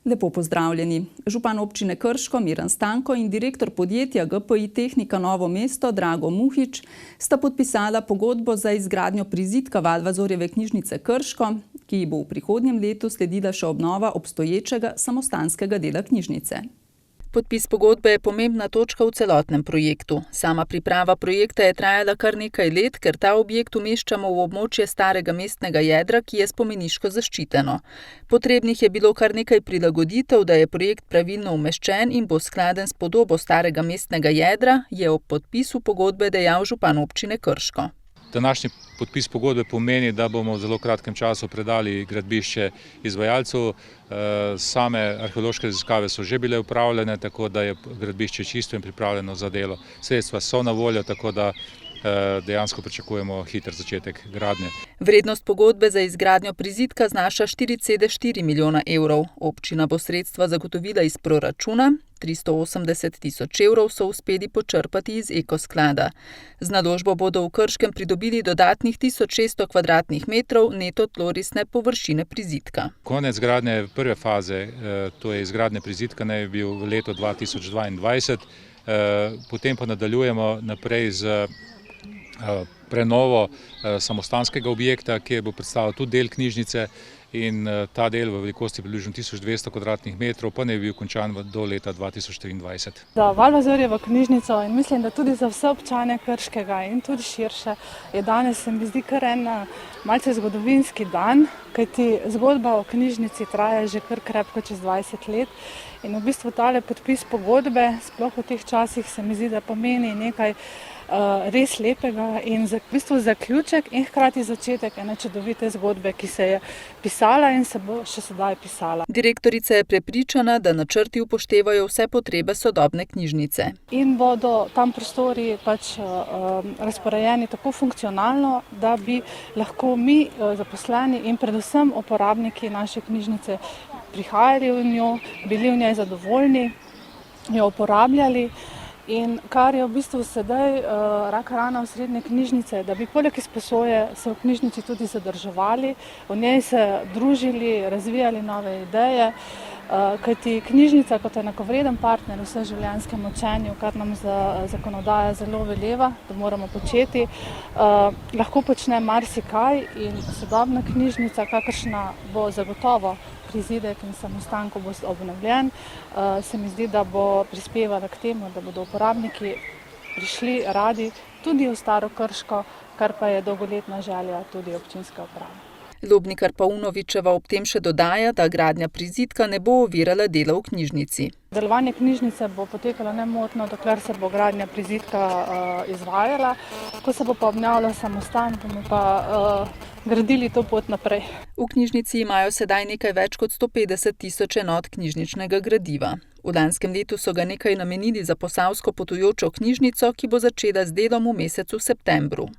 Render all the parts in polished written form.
Lepo pozdravljeni. Župan občine Krško Miran Stanko in direktor podjetja GPI Tehnika Novo mesto Drago Muhič sta podpisala pogodbo za izgradnjo prizidka Valvazorjeve knjižnice Krško, ki ji bo v prihodnjem letu sledila še obnova obstoječega samostanskega dela knjižnice. Podpis pogodbe je pomembna točka v celotnem projektu. Sama priprava projekta je trajala kar nekaj let, ker ta objekt umeščamo v območje starega mestnega jedra, ki je spomeniško zaščiteno. Potrebnih je bilo kar nekaj prilagoditev, da je projekt pravilno umeščen in bo skladen s podobo starega mestnega jedra, je ob podpisu pogodbe dejal župan občine Krško. Današnji podpis pogodbe pomeni, da bomo v zelo kratkem času predali gradbišče izvajalcu. Same arheološke raziskave so že bile upravljene, tako da je gradbišče čisto in pripravljeno za delo. Sredstva so na voljo, tako da dejansko pričakujemo hiter začetek gradnje. Vrednost pogodbe za izgradnjo prizidka znaša 4,4 milijona evrov. Občina bo sredstva zagotovila iz proračuna, 380 tisoč evrov so uspeli počrpati iz ekosklada. Z naložbo bodo v Krškem pridobili dodatnih 1600 kvadratnih metrov neto tlorisne površine prizidka. Konec gradnje prve faze, to je izgradnje prizidka, naj bi bil v letu 2022, potem pa nadaljujemo naprej z prenovo samostanskega objekta, ki bo predstavljal tudi del knjižnice, in ta del v velikosti približno 1200 kvadratnih metrov pa naj bi bil končan do leta 2023. Za Valvazorjevo knjižnico in mislim, da tudi za vse občane Krškega in tudi širše je danes, se mi zdi, kar en malce zgodovinski dan, kajti zgodba o knjižnici traja že kar krepko čez 20 let in v bistvu tale podpis pogodbe, sploh v teh časih, se mi zdi, da pomeni nekaj res lepega in v bistvu zaključek in hkrati začetek ene čudovite zgodbe, ki se je pisala in se bo še sedaj pisala. Direktorica je prepričana, da načrti upoštevajo vse potrebe sodobne knjižnice. In bodo tam prostori razporejeni tako funkcionalno, da bi lahko mi zaposleni in predvsem uporabniki naše knjižnice prihajali v njo, bili v njej zadovoljni, jo uporabljali. In kar je v bistvu sedaj rak rana osrednje knjižnice, da bi poleg izposoje se v knjižnici tudi zadrževali, v njej se družili, razvijali nove ideje, kajti knjižnica kot enakovreden partner v vseživljenjskem učenju, kar nam zakonodaja zelo veleva, da moramo početi, lahko počne marsikaj in sodobna knjižnica, kakršna bo zagotovo prizidek in samostan, ko bo obnovljen, se mi zdi, da bo prispevala k temu, da bodo uporabniki prišli radi tudi v Staro Krško, kar pa je dolgoletna želja tudi občinske uprave. Lobnikar Paunovičeva ob tem še dodaja, da gradnja prizidka ne bo ovirala dela v knjižnici. Delovanje knjižnice bo potekalo nemotno, dokler se bo gradnja prizidka izvajala. Ko se bo pa obnavljal samostan, bomo pa gradili to pot naprej. V knjižnici imajo sedaj nekaj več kot 150 tisoč enot knjižničnega gradiva. V lanskem letu so ga nekaj namenili za posavsko potujočo knjižnico, ki bo začela z delom v mesecu septembru.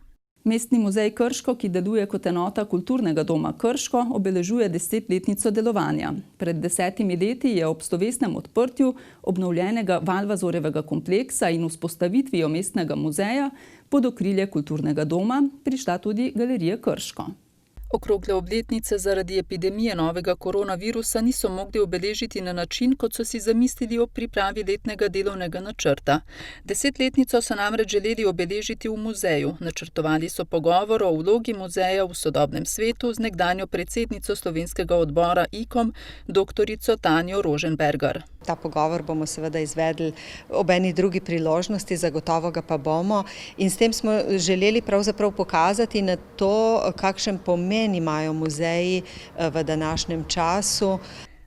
Mestni muzej Krško, ki deluje kot enota Kulturnega doma Krško, obeležuje 10-letnico delovanja. Pred 10 leti je ob slovesnem odprtju obnovljenega Valvazorjevega kompleksa in vzpostavitvijo mestnega muzeja pod okrilje Kulturnega doma prišla tudi Galerija Krško. Okrogle obletnice zaradi epidemije novega koronavirusa niso mogli obeležiti na način, kot so si zamislili ob pripravi letnega delovnega načrta. 10-letnico so namreč želeli obeležiti v muzeju. Načrtovali so pogovor o vlogi muzeja v sodobnem svetu z nekdanjo predsednico slovenskega odbora IKOM, doktorico Tanjo Roženbergar. Ta pogovor bomo seveda izvedli ob eni drugi priložnosti, zagotovo ga pa bomo. In s tem smo želeli pravzaprav pokazati na to, kakšen pomen imajo muzeji v današnjem času.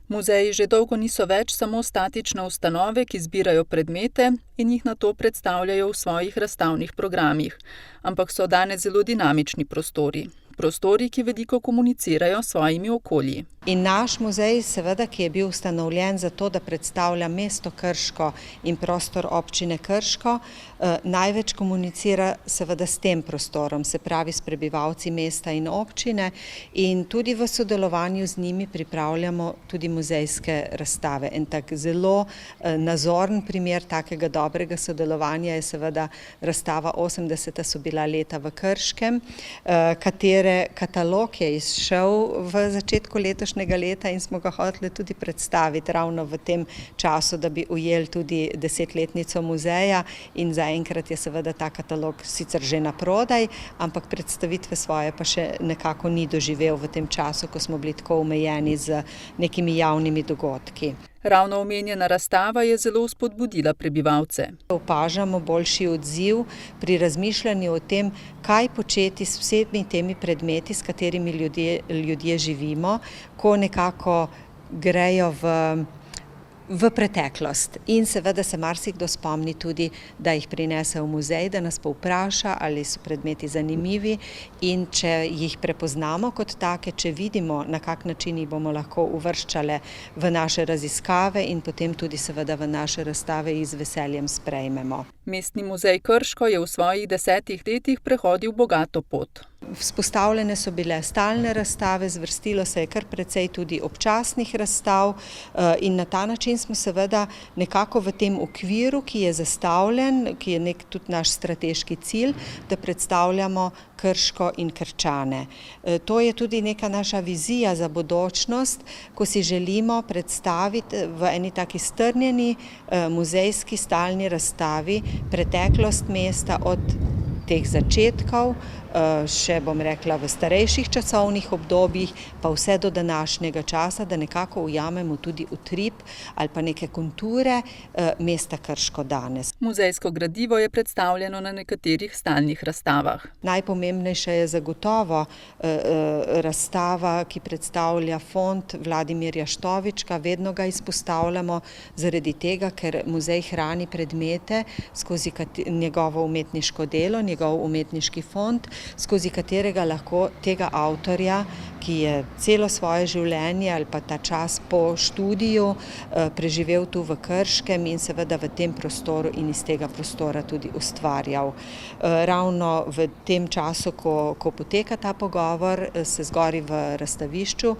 Muzeji že dolgo niso več samo statične ustanove, ki zbirajo predmete in jih nato predstavljajo v svojih razstavnih programih, ampak so danes zelo dinamični prostori. Prostori, ki veliko komunicirajo s svojimi okolji. In naš muzej, seveda, ki je bil ustanovljen za to, da predstavlja mesto Krško in prostor občine Krško, največ komunicira seveda s tem prostorom, se pravi s prebivalci mesta in občine, in tudi v sodelovanju z njimi pripravljamo tudi muzejske razstave. En tak zelo nazoren primer takega dobrega sodelovanja je seveda razstava 80. so bila leta v Krškem, katere katere katalog je izšel v začetku letošnjega leta in smo ga hoteli tudi predstaviti ravno v tem času, da bi ujeli tudi 10-letnico muzeja, in zaenkrat je seveda ta katalog sicer že naprodaj, ampak predstavitve svoje pa še nekako ni doživel v tem času, ko smo bili tako omejeni z nekimi javnimi dogodki. Ravno omenjena razstava je zelo spodbudila prebivalce. Opažamo boljši odziv pri razmišljanju o tem, kaj početi s vsemi temi predmeti, s katerimi ljudje živimo, ko nekako grejo v preteklost. In seveda se marsikdo spomni tudi, da jih prinese v muzej, da nas povpraša, ali so predmeti zanimivi, in če jih prepoznamo kot take, če vidimo, na kak način jih bomo lahko uvrščale v naše raziskave in potem tudi seveda v naše razstave, jih z veseljem sprejmemo. Mestni muzej Krško je v svojih 10 letih prehodil bogato pot. Vzpostavljene so bile stalne razstave, zvrstilo se je kar precej tudi občasnih razstav, in na ta način smo seveda nekako v tem okviru, ki je zastavljen, ki je tudi naš strateški cilj, da predstavljamo Krško in Krčane. To je tudi neka naša vizija za bodočnost, ko si želimo predstaviti v eni taki strnjeni muzejski stalni razstavi preteklost mesta od teh začetkov, še bom rekla v starejših časovnih obdobjih, pa vse do današnjega časa, da nekako ujamemo tudi utrip ali pa neke konture mesta Krško danes. Muzejsko gradivo je predstavljeno na nekaterih stalnih razstavah. Najpomembnejša je zagotovo razstava, ki predstavlja fond Vladimirja Štovička. Vedno ga izpostavljamo zaradi tega, ker muzej hrani predmete skozi njegovo umetniško delo, njegov umetniški fond, skozi katerega lahko tega avtorja, ki je celo svoje življenje ali pa ta čas po študiju preživel tu v Krškem in seveda v tem prostoru in iz tega prostora tudi ustvarjal. Ravno v tem času, ko poteka ta pogovor, se zgori v razstavišču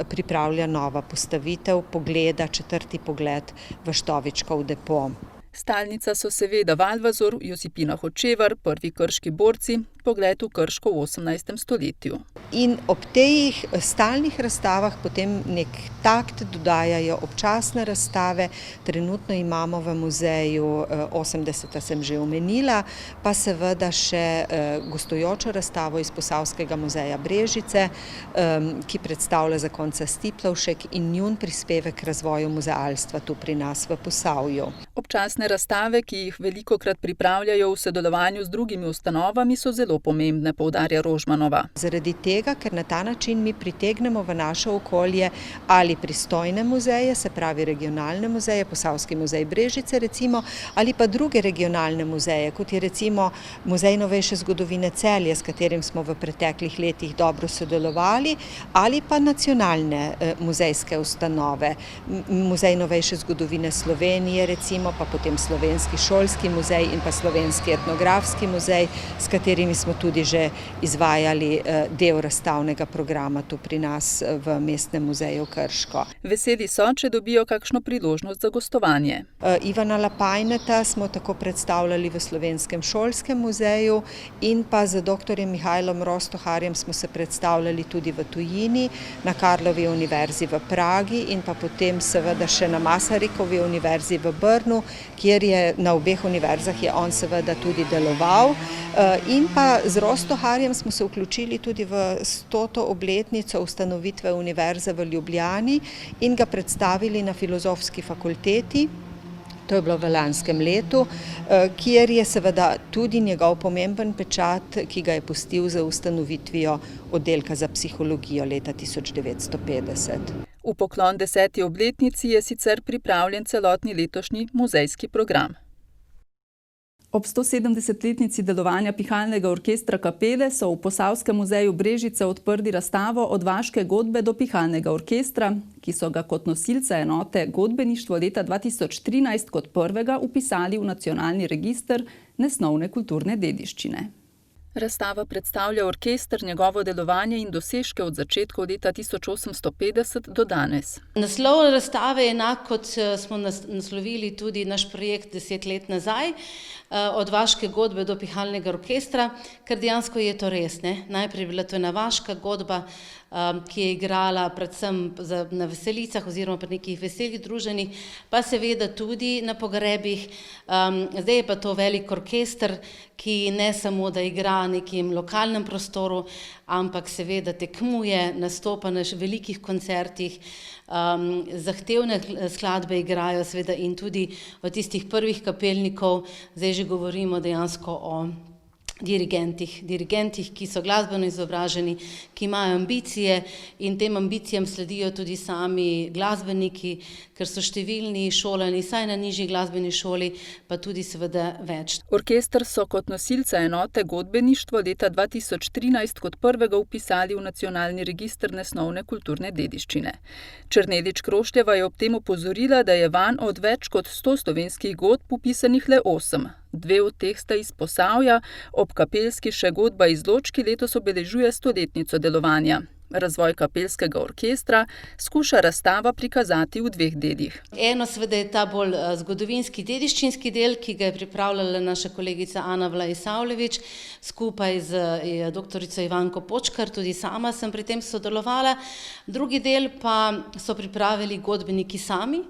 pripravlja nova postavitev pogleda, 4. pogled v Štovičkov depo. Stalnica so seveda Valvazor, Josipina Hočevar, prvi krški borci, pogled v Krško v 18. stoletju. In ob teh stalnih razstavah potem nek takt dodajajo občasne razstave. Trenutno imamo v muzeju 80. sem že omenila, pa seveda še gostujočo razstavo iz Posavskega muzeja Brežice, ki predstavlja zakonca Stiplovšek in njun prispevek k razvoju muzealstva tu pri nas v Posavju. Občasne razstave, ki jih velikokrat pripravljajo v sodelovanju z drugimi ustanovami, so zelo pomembne, poudarja Rožmanova. Zaradi tega, ker na ta način mi pritegnemo v naše okolje ali pristojne muzeje, se pravi regionalne muzeje, Posavski muzej Brežice recimo, ali pa druge regionalne muzeje, kot je recimo Muzej novejše zgodovine Celje, s katerim smo v preteklih letih dobro sodelovali, ali pa nacionalne muzejske ustanove, Muzej novejše zgodovine Slovenije recimo, pa potem Slovenski šolski muzej in pa Slovenski etnografski muzej, s katerimi smo tudi že izvajali del razstavnega programa tu pri nas v Mestnem muzeju Krško. Veseli so, če dobijo kakšno priložnost za gostovanje. Ivana Lapajneta smo tako predstavljali v Slovenskem šolskem muzeju in pa z dr. Mihajlom Rostoharjem smo se predstavljali tudi v tujini, na Karlovi univerzi v Pragi in pa potem seveda še na Masarikovi univerzi v Brnu, kjer je na obeh univerzah je on seveda tudi deloval. In pa z Rostoharjem smo se vključili tudi v 100. obletnico ustanovitve univerze v Ljubljani in ga predstavili na Filozofski fakulteti. To je bilo v lanskem letu, kjer je seveda tudi njegov pomemben pečat, ki ga je pustil za ustanovitvijo oddelka za psihologijo leta 1950. V poklon 10. obletnici je sicer pripravljen celotni letošnji muzejski program. Ob 170-letnici delovanja Pihalnega orkestra Kapele so v Posavskem muzeju Brežice odprli razstavo Od vaške godbe do Pihalnega orkestra, ki so ga kot nosilca enote godbeništvo leta 2013 kot prvega vpisali v nacionalni register nesnovne kulturne dediščine. Razstava predstavlja orkester, njegovo delovanje in dosežke od začetka leta 1850 do danes. Naslov razstave je enak, kot smo naslovili tudi naš projekt 10 let nazaj, od vaške godbe do pihalnega orkestra, ker dejansko je to res. Najprej je bila to ena vaška godba, ki je igrala predvsem na veselicah oziroma pri nekih veselih druženjih, pa seveda tudi na pogrebih. Zdaj je pa to velik orkester, ki ne samo, da igra v nekem lokalnem prostoru, ampak seveda tekmuje, nastopa na velikih koncertih, zahtevne skladbe igrajo seveda in tudi od tistih prvih kapelnikov, zdaj že govorimo dejansko o dirigentih, ki so glasbeno izobraženi, ki imajo ambicije in tem ambicijam sledijo tudi sami glasbeniki, ker so številni šolani, saj na nižji glasbeni šoli, pa tudi seveda več. Orkester so kot nosilca enote godbeništvo leta 2013 kot prvega vpisali v nacionalni register nesnovne kulturne dediščine. Černelič Kroštjeva je ob tem opozorila, da je vanj od več kot 100 slovenskih godb vpisanih le 8. 2 od teh sta iz Posavja, ob kapelski še godba iz Ločki letos obeležuje 100-letnico delovanja. Razvoj kapelskega orkestra skuša razstava prikazati v 2 delih. Eno seveda je ta bolj zgodovinski dediščinski del, ki ga je pripravljala naša kolegica Ana Vlajsavljević skupaj z doktorico Ivanko Počkar, tudi sama sem pri tem sodelovala. Drugi del pa so pripravili godbeniki sami.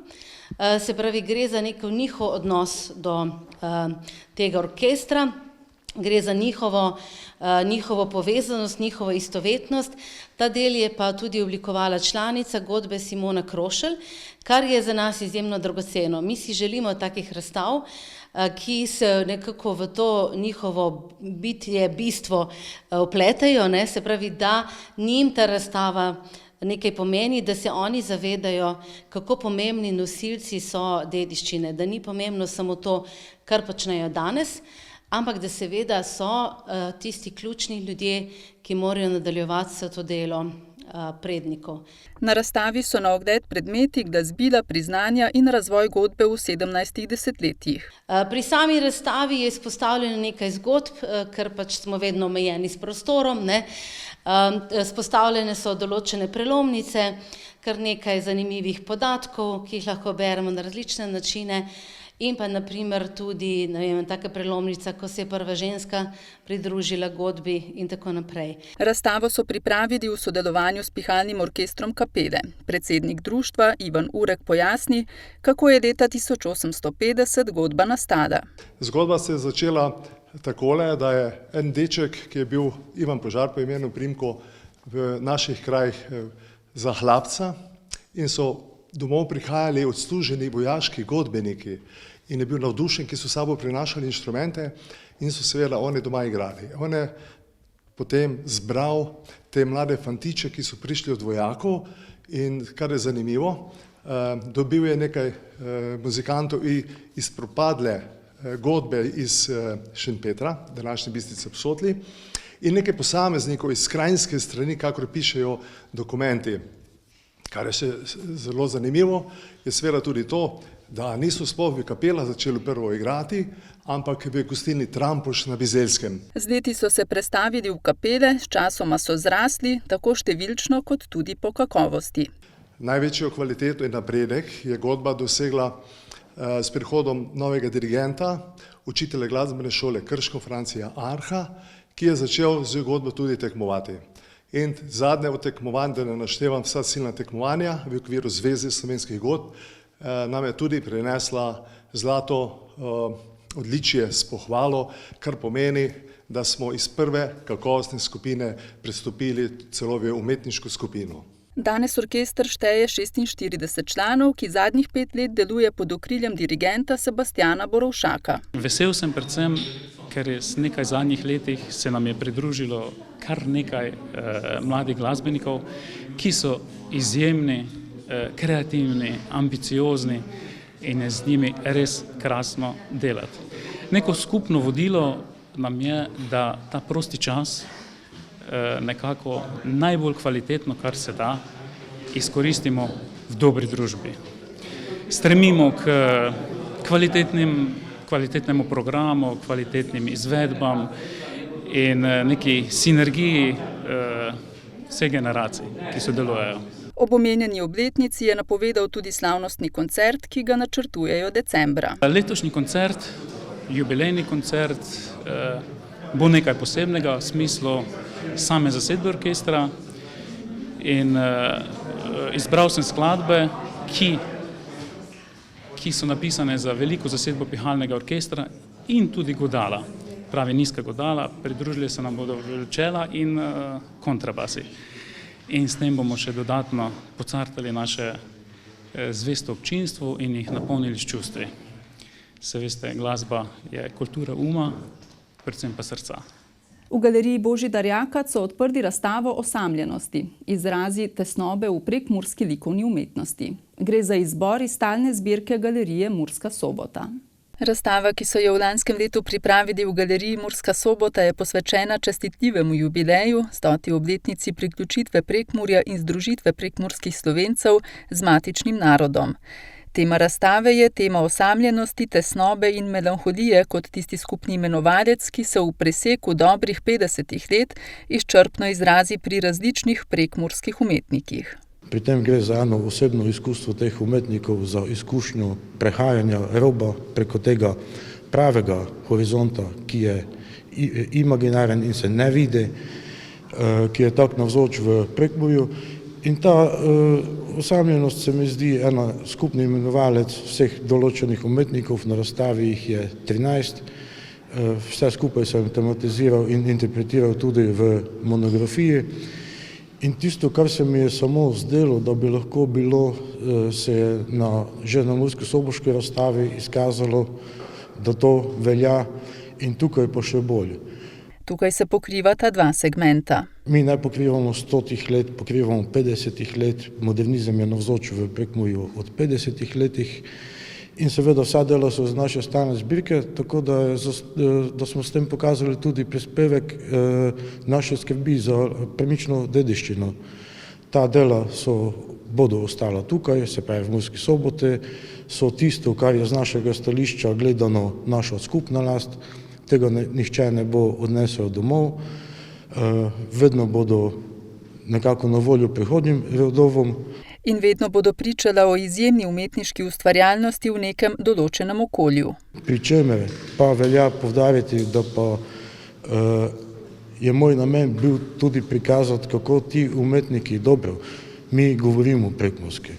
Se pravi, gre za neko njihov odnos do tega orkestra, gre za njihovo povezanost, njihovo istovetnost. Ta del je pa tudi oblikovala članica godbe Simona Krošelj, kar je za nas izjemno dragoceno. Mi si želimo takih razstav, ki se nekako v to njihovo bitje, bistvo vpletajo, se pravi, da njim ta razstava nekaj pomeni, da se oni zavedajo, kako pomembni nosilci so dediščine, da ni pomembno samo to, kar počnejo danes, ampak da seveda so tisti ključni ljudje, ki morajo nadaljevati vse to delo prednikov. Na razstavi so na ogled predmeti, glasbila, priznanja in razvoj godbe v 17 desetletjih. Pri sami razstavi je izpostavljeno nekaj zgodb, ker pač smo vedno omejeni s prostorom. Izpostavljene so določene prelomnice, kar nekaj zanimivih podatkov, ki jih lahko beremo na različne načine. In pa naprimer tudi taka prelomnica, ko se je prva ženska pridružila godbi in tako naprej. Razstavo so pripravili v sodelovanju s pihalnim orkestrom kapele. Predsednik društva Ivan Urek pojasni, kako je leta 1850 godba nastala. Zgodba se je začela takole, da je en deček, ki je bil Ivan Požar po imenu Primko, v naših krajih za hlapca in so domov prihajali odsluženi vojaški godbeniki in je bil navdušen, ki so s sabo prinašali inštrumente in so seveda oni doma igrali. On je potem zbral te mlade fantiče, ki so prišli od vojakov in kar je zanimivo, dobil je nekaj muzikantov iz propadle godbe iz Šentpetra, današnje Bistrice ob Sotli, in nekaj posameznikov iz krajinske strani, kakor pišejo dokumenti. Kar je še zelo zanimivo, je seveda tudi to, da niso sploh v kapelah začeli prvo igrati, ampak v gostilni Trampuš na Bizelskem. Z leti so se prestavili v kapele, sčasoma so zrasli, tako številčno kot tudi po kakovosti. Največjo kvaliteto in napredek je godba dosegla s prihodom novega dirigenta, učitelja glasbene šole Krško Francija Arha, ki je začel z godbo tudi tekmovati. In zadnje od tekmovanj, da ne naštevam vsa silna tekmovanja v okviru Zveze slovenskih godb, nam je tudi prinesla zlato odličje s pohvalo, kar pomeni, da smo iz prve kakovostne skupine prestopili celo v umetniško skupino. Danes orkester šteje 46 članov, ki zadnjih 5 let deluje pod okriljem dirigenta Sebastjana Borovšaka. Vesel sem predvsem, ker je s nekaj zadnjih letih se nam je pridružilo kar nekaj mladih glasbenikov, ki so izjemni, kreativni, ambiciozni in je z njimi res krasno delati. Neko skupno vodilo nam je, da ta prosti čas nekako najbolj kvalitetno, kar se da, izkoristimo v dobri družbi. Stremimo k kvalitetnemu programu, kvalitetnim izvedbam in neki sinergiji vseh generacij, ki sodelujejo. Ob omenjeni obletnici je napovedal tudi slavnostni koncert, ki ga načrtujejo decembra. Letošnji koncert, jubilejni koncert, bo nekaj posebnega v smislu same zasedbe orkestra in izbral sem skladbe, ki so napisane za veliko zasedbo pihalnega orkestra in tudi godala, pravi nizka godala, pridružili se nam bodo violončela in kontrabasi. In s tem bomo še dodatno pocartali naše zvesto občinstvo in jih napolnili s čustvi. Se veste, glasba je kultura uma, predvsem pa srca. V galeriji Božidar Jakac so odprli razstavo Osamljenosti, izrazi tesnobe v prekmurski likovni umetnosti. Gre za izbor iz stalne zbirke galerije Murska Sobota. Razstava, ki so jo v lanskem letu pripravili v galeriji Murska Sobota, je posvečena častitljivemu jubileju, 100. obletnici priključitve Prekmurja in združitve prekmurskih Slovencev z matičnim narodom. Tema razstave je tema osamljenosti, tesnobe in melanholije kot tisti skupni imenovalec, ki se v preseku dobrih 50 let izčrpno izrazi pri različnih prekmurskih umetnikih. Pri tem gre za eno osebno izkustvo teh umetnikov, za izkušnjo prehajanja roba preko tega pravega horizonta, ki je imaginaren in se ne vidi, ki je tak navzoč v Prekmurju. In ta osamljenost se mi zdi ena skupni imenovalec vseh določenih umetnikov, na razstavi jih je 13. Vse skupaj sem tematiziral in interpretiral tudi v monografiji. In tisto, kar se mi je samo zdelo, da bi lahko bilo, se je že na murskosoboški razstavi izkazalo, da to velja in tukaj pa še bolj. Tukaj se pokrivata dva segmenta. Mi ne pokrivamo 100 let, pokrivamo 50 let, modernizem je navzoč v Prekmurju od 50 letih in seveda vsa dela so z naše stalne zbirke, tako da smo s tem pokazali tudi prispevek naše skrbi za premično dediščino. Ta dela bodo ostala tukaj, se pravi v Murski Soboti, so tisto, kar je z našega stališča gledano naša skupna last, tega nihče ne bo odnesel domov, vedno bodo nekako na voljo prihodnjim rodovom. In vedno bodo pričala o izjemni umetniški ustvarjalnosti v nekem določenem okolju. Pri čemer pa velja poudariti, da pa je moj namen bil tudi prikazati, kako ti umetniki, dobro, mi govorimo prekmurski,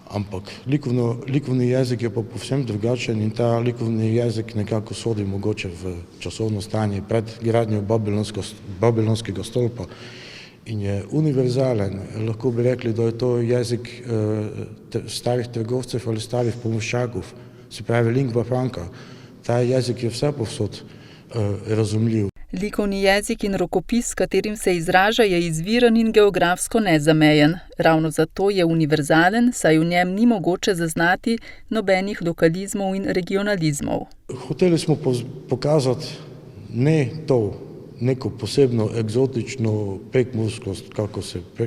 ampak likovni jezik je pa povsem drugačen in ta likovni jezik nekako sodi mogoče v časovno stanje pred gradnjo Babilonskega stolpa in je univerzalen. Lahko bi rekli, da je to jezik starih trgovcev ali starih pomorščakov, se pravi lingua franca. Ta jezik je vse povsod razumljiv. Likovni jezik in rokopis, s katerim se izraža, je izviren in geografsko nezamejen. Ravno zato je univerzalen, saj v njem ni mogoče zaznati nobenih lokalizmov in regionalizmov. Hoteli smo pokazati ne to neko posebno eksotično prekmurskost,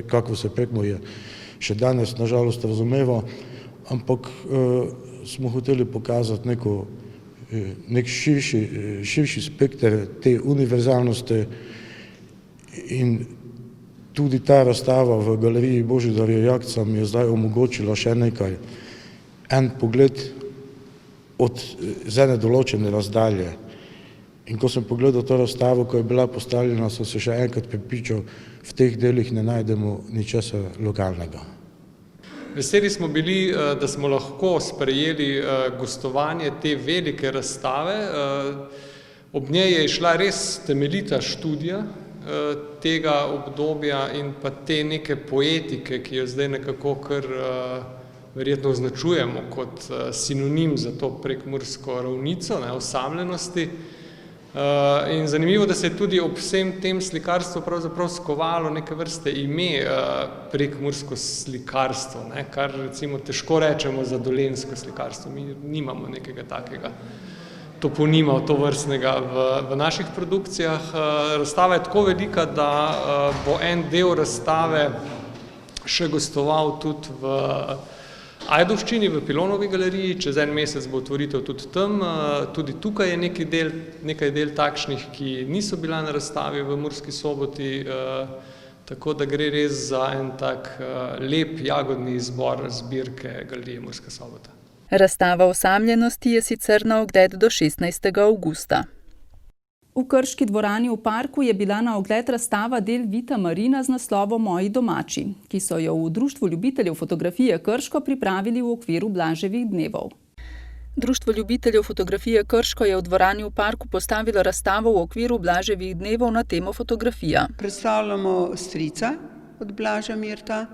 kako se Prekmurje še danes nažalost razumeva, ampak smo hoteli pokazati nek širši spekter te univerzalnosti in tudi ta razstava v galeriji Božidarja Jakca mi je zdaj omogočila še nekaj. En pogled z ene določene razdalje. In ko sem pogledal to razstavo, ko je bila postavljena, sem se še enkrat prepričal, v teh delih ne najdemo ničesar lokalnega. Veseli smo bili, da smo lahko sprejeli gostovanje te velike razstave. Ob njej je šla res temeljita študija tega obdobja in pa te neke poetike, ki jo zdaj nekako kar verjetno označujemo kot sinonim za to prekmursko ravnico, osamljenosti. In zanimivo, da se je tudi ob vsem tem slikarstvu pravzaprav skovalo neke vrste ime prekmursko slikarstvo, kar recimo težko rečemo za dolenjsko slikarstvo. Mi nimamo nekega takega toponima tovrstnega v naših produkcijah. Razstava je tako velika, da bo en del razstave še gostoval tudi v Ajdovščini v Pilonovi galeriji, čez en mesec bo otvoritev tudi tam, tudi tukaj je nekaj del takšnih, ki niso bila na razstavi v Murski Soboti, tako da gre res za en tak lep jagodni izbor zbirke Galerije Murska Sobota. Razstava osamljenosti je sicer na ogled do 16. avgusta. V Krški dvorani v parku je bila na ogled razstava del Vita Marina z naslovom Moji domači, ki so jo v Društvu ljubiteljev fotografije Krško pripravili v okviru Blaževih dnevov. Društvo ljubiteljev fotografije Krško je v dvorani v parku postavilo razstavo v okviru Blaževih dnevov na temo fotografija. Predstavljamo strica od Blaža Mirta.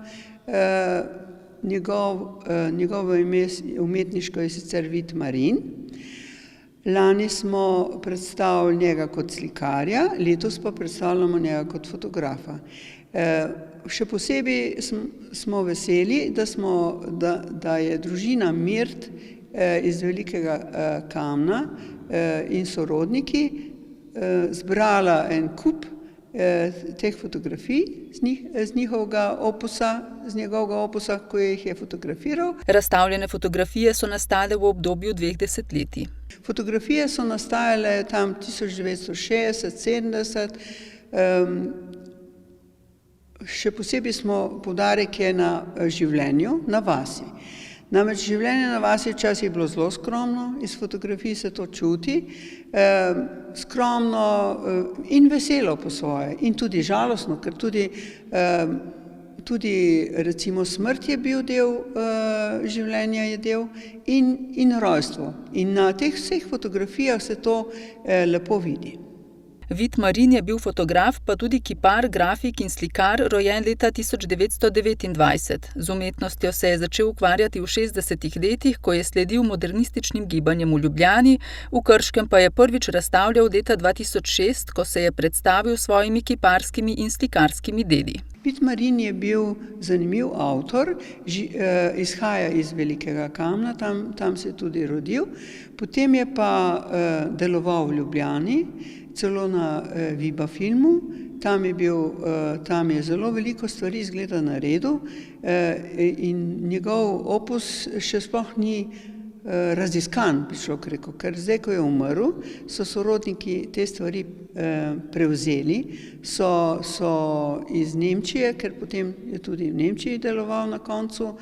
Njegovo ime umetniško je sicer Vit Marin. Lani smo predstavili njega kot slikarja, letos pa predstavljamo njega kot fotografa. Še posebej smo veseli, da je družina Mirt iz Velikega Kamna in sorodniki zbrala en kup teh fotografij z njegovega opusa, ko jih je fotografiral. Razstavljene fotografije so nastale v obdobju 2 desetletij. Fotografije so nastajale tam 1960-70. Še posebej poudarek je na življenju na vasi. Namreč življenje na vasi včasih je bilo zelo skromno, iz fotografij se to čuti, skromno in veselo po svoje in tudi žalostno, ker tudi recimo smrt je bil del življenja, je del in rojstvo. In na teh vseh fotografijah se to lepo vidi. Vit Marin je bil fotograf, pa tudi kipar, grafik in slikar, rojen leta 1929. Z umetnostjo se je začel ukvarjati v 60. letih, ko je sledil modernističnim gibanjem v Ljubljani, v Krškem pa je prvič razstavljal leta 2006, ko se je predstavil s svojimi kiparskimi in slikarskimi deli. Vit Marin je bil zanimiv avtor, izhaja iz Velikega Kamna, tam se je tudi rodil, potem je pa deloval v Ljubljani, celo na Viba filmu, tam je zelo veliko stvari izgleda naredil in njegov opus še sploh ni raziskan, bi človek rekel, ker zdaj, ko je umrl, so sorodniki te stvari prevzeli, so iz Nemčije, ker potem je tudi v Nemčiji deloval na koncu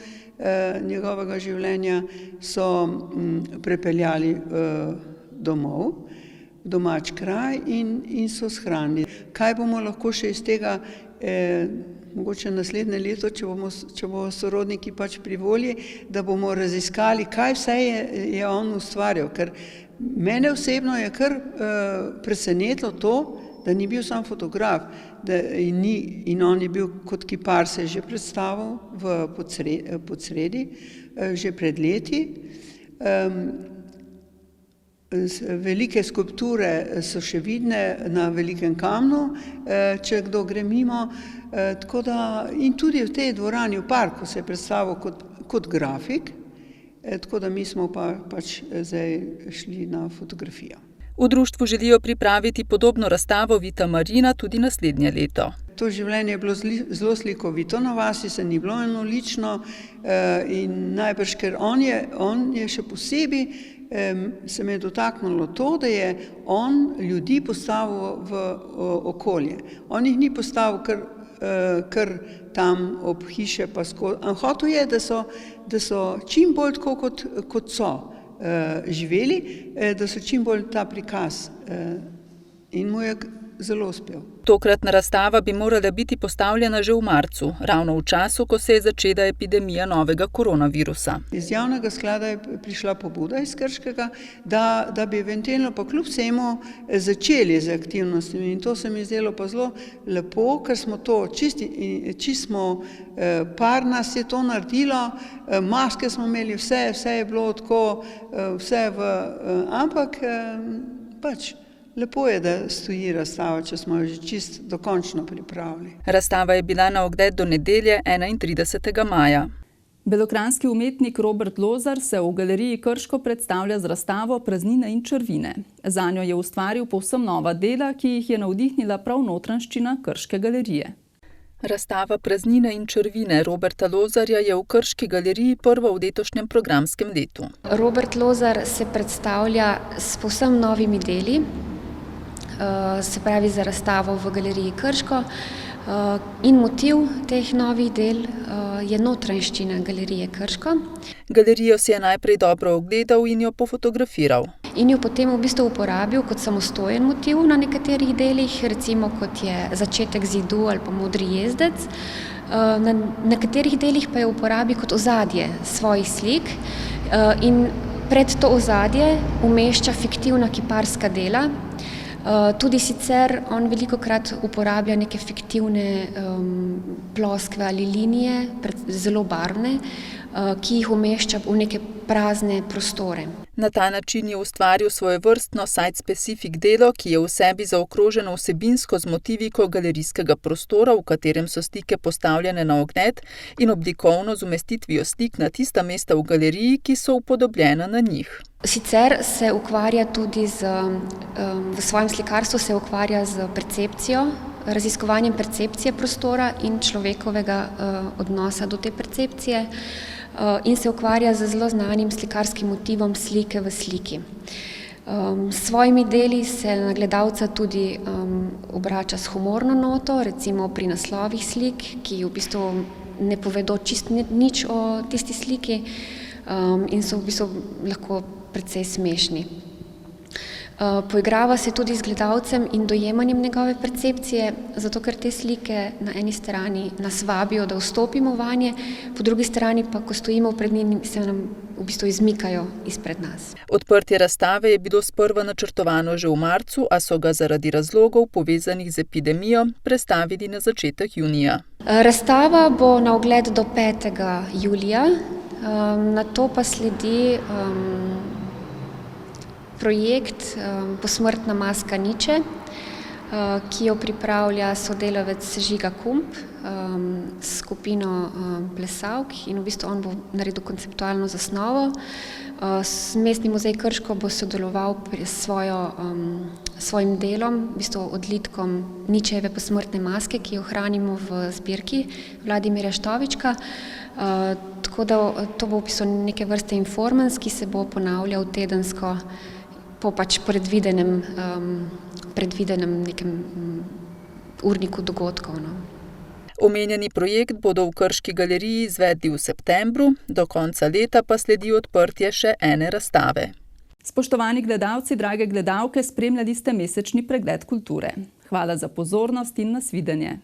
njegovega življenja, so prepeljali domov, domač kraj in so shranili. Kaj bomo lahko še iz tega, mogoče naslednje leto, če bo sorodniki pač pri volji, da bomo raziskali, kaj vse je on ustvarjal, ker mene osebno je kar presenetilo to, da ni bil sam fotograf in on je bil kot kipar se že predstavil v Podsredi že pred leti. Velike skulpture so še vidne na Velikem Kamnu, če kdo gre mimo, in tudi v tej dvorani v parku se je predstavil kot grafik, tako da mi smo pač zdaj šli na fotografijo. V društvu želijo pripraviti podobno razstavo Vita Marina tudi naslednje leto. To življenje je bilo zelo slikovito, na vasi se ni bilo enolično in najbrž, ker on je še posebej, se me je dotaknilo to, da je on ljudi postavil v okolje. On jih ni postavil kar tam ob hiše pa skozi. Hotel je, da so čim bolj tako, kot so živeli, da so čim bolj ta prikaz in mu je zelo uspel. Tokratna razstava bi morala biti postavljena že v marcu, ravno v času, ko se je začela epidemija novega koronavirusa. Iz javnega sklada je prišla pobuda iz Krškega, da bi eventualno pa kljub vsemu začeli z aktivnostmi in to se mi zdelo pa zelo lepo, ker smo to čisto par nas je to naredilo, maske smo imeli, vse je bilo tako, ampak pač lepo je, da stoji razstava, če smo jo že čisto dokončno pripravili. Razstava je bila na ogled do nedelje 31. maja. Belokranjski umetnik Robert Lozar se v galeriji Krško predstavlja z razstavo Praznine in črvine. Zanjo je ustvaril povsem nova dela, ki jih je navdihnila prav notranjščina Krške galerije. Razstava Praznine in črvine Roberta Lozarja je v Krški galeriji prva v letošnjem programskem letu. Robert Lozar se predstavlja s povsem novimi deli, se pravi za razstavo v galeriji Krško. In motiv teh novih del je notranjščina galerije Krško. Galerijo si je najprej dobro ogledal in jo pofotografiral. In jo potem v bistvu uporabil kot samostojen motiv na nekaterih delih, recimo kot je začetek zidu ali pa modri jezdec. Na nekaterih delih pa je uporabil kot ozadje svojih slik in pred to ozadje umešča fiktivna kiparska dela. Tudi sicer on velikokrat uporablja neke fiktivne ploskve ali linije, zelo barvne, ki jih umešča v neke prazne prostore. Na ta način je ustvaril svojevrstno site-specific delo, ki je v sebi zaokroženo vsebinsko z motiviko galerijskega prostora, v katerem so slike postavljene na ogled, in oblikovno z umestitvijo slik na tista mesta v galeriji, ki so upodobljena na njih. Sicer se ukvarja tudi v svojem slikarstvu se ukvarja z percepcijo, raziskovanjem percepcije prostora in človekovega odnosa do te percepcije in se ukvarja z zelo znanim slikarskim motivom slike v sliki. S svojimi deli se na gledalca tudi obrača s humorno noto, recimo pri naslovih slik, ki v bistvu ne povedo čisto nič o tisti sliki in so v bistvu lahko precej smešni. Poigrava se tudi z gledalcem in dojemanjem njegove percepcije, zato ker te slike na eni strani nas vabijo, da vstopimo vanje, po drugi strani pa, ko stojimo pred njimi, se nam v bistvu izmikajo izpred nas. Odprtje razstave je bilo sprva načrtovano že v marcu, a so ga zaradi razlogov povezanih z epidemijo prestavili na začetek junija. Razstava bo na ogled do 5. julija, nato pa sledi projekt Posmrtna maska Niče, ki jo pripravlja sodelavec Žiga Kump s skupino plesalk in v bistvu on bo naredil konceptualno zasnovo. Mestni muzej Krško bo sodeloval s svojim delom, v bistvu odlitkom Ničejeve posmrtne maske, ki jo hranimo v zbirki Vladimirja Štovička. Tako da to bo v bistvu neke vrste informans, ki se bo ponavljal tedensko po pač predvidenem nekem urniku dogodkov. Omenjeni projekt bodo v Krški galeriji izvedli v septembru, do konca leta pa sledi odprtje še ene razstave. Spoštovani gledalci, drage gledalke, spremljali ste mesečni pregled kulture. Hvala za pozornost in nasvidenje.